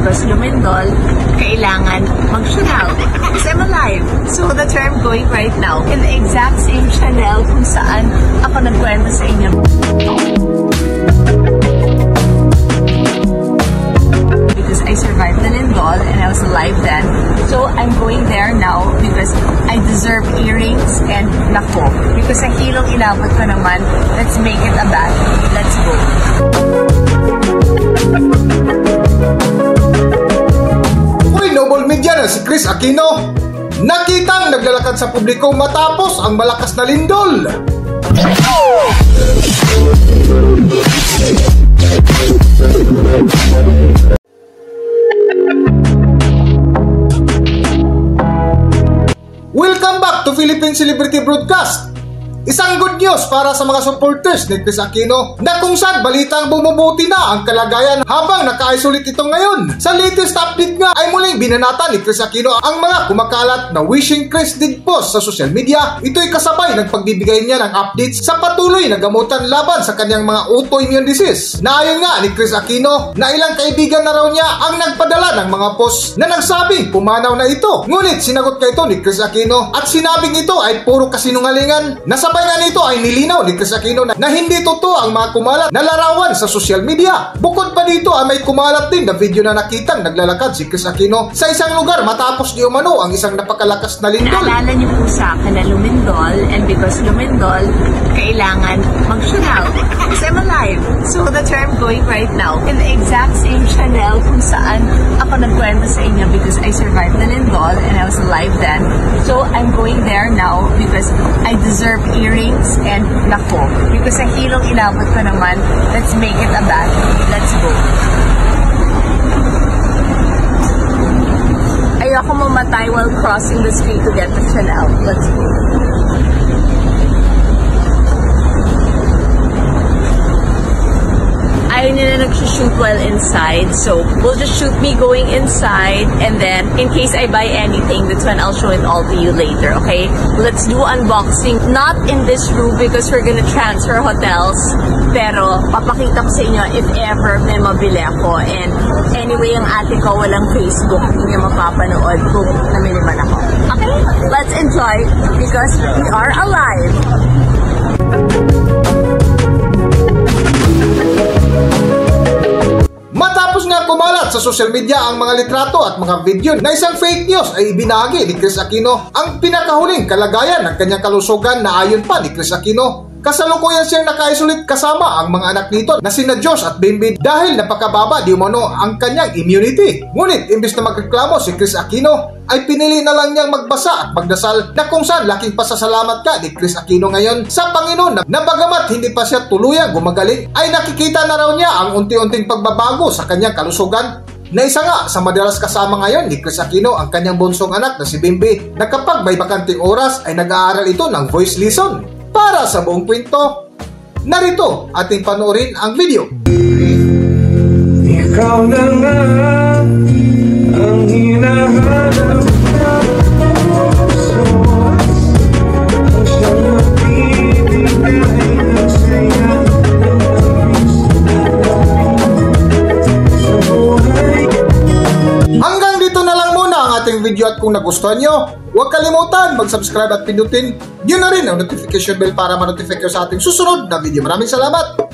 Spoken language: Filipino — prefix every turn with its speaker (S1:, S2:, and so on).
S1: because lumindol, kailangan mag-shoot out. Because I'm alive. So that's where I'm going right now. In the exact same channel kung saan ako nagkwento sa inyo. Because I survived the lindol and I was alive then. So I'm going there now because I deserve earrings and nako. Because sa hilong inabot ko naman, let's make it a bat. Let's go.
S2: Uy, Noble Media na si Chris Aquino. Nakitang naglalakad sa publiko matapos ang malakas na lindol. Welcome back to Philippine Celebrity Broadcast. Isang good news para sa mga supporters ni Chris Aquino na kung saan balitang bumubuti na ang kalagayan habang naka-isolate ito ngayon. Sa latest update nga ay muling binanata ni Chris Aquino ang mga kumakalat na wishing Chris did post sa social media. Ito'y kasabay ng pagbibigay niya ng updates sa patuloy na gamutan laban sa kanyang mga autoimmune disease. Naayon nga ni Chris Aquino na ilang kaibigan na raw niya ang nagpadala ng mga post na nagsabing pumanaw na ito. Ngunit sinagot ka ito ni Chris Aquino at sinabing ito ay puro kasinungalingan. Nasabay nga nito ay nilinaw ni Chris Aquino na hindi totoo ang mga kumalat na larawan sa social media. Bukod pa dito ay may kumalat din na video na nakitang naglalakad si Chris Aquino sa isang lugar matapos di umano ang isang napakalakas na lindol.
S1: Naalala niyo po sa akin na lumindol, and because lumindol, kailangan mag-shoot out. Because I'm alive. So that's where I'm going right now. In the exact same channel kung saan ako nagkwento sa inyo because I survived the lindol and I was alive then. So I'm going there now because I deserve earrings and nako. Because sa hilong inabot ko naman, let's make it a bat. Let's go. Ayoko mamatay while crossing the street to get the Chanel. Let's go. Ayaw nila nag-shoot while inside, so we'll just shoot me going inside, and then in case I buy anything, that's when I'll show it all to you later, okay? Let's do unboxing. Not in this room because we're gonna transfer hotels, pero papakita ko sa inyo if ever may mabili ako. And anyway, ang ate ko walang Facebook, hindi niya mapapanood kung namili man ako. Okay? Let's enjoy because we are alive!
S2: Matapos nga kumalat sa social media ang mga litrato at mga video na isang fake news ay ibinahagi ni Chris Aquino ang pinakahuling kalagayan ng kanyang kalusugan na ayon pa ni Chris Aquino. Kasalukuyan siyang naka-isolate kasama ang mga anak nito na sina Josh at Bimbi dahil napakababa di umano ang kanyang immunity. Ngunit imbes na magreklamo si Chris Aquino ay pinili na lang niyang magbasa at magdasal na kung saan laking pasasalamat ka ni Chris Aquino ngayon sa Panginoon na bagamat hindi pa siya tuluyang gumagaling ay nakikita na raw niya ang unti-unting pagbabago sa kanyang kalusugan. Na isa nga sa madalas kasama ngayon ni Chris Aquino ang kanyang bunsong anak na si Bimbi na kapag may bakanting oras ay nag-aaral ito ng voice lesson. Para sa buong kwento, narito ating panoorin ang video.
S3: Ikaw na nga ang hinahanap na puso, ang siyang magbibigay ng saya sa buhay.
S2: Hanggang dito na lang muna ang ating video at kung nagustuhan nyo, huwag kalimutan mag-subscribe at pindutin nyo na rin ang notification bell para ma-notify kayo sa ating susunod na video. Maraming salamat!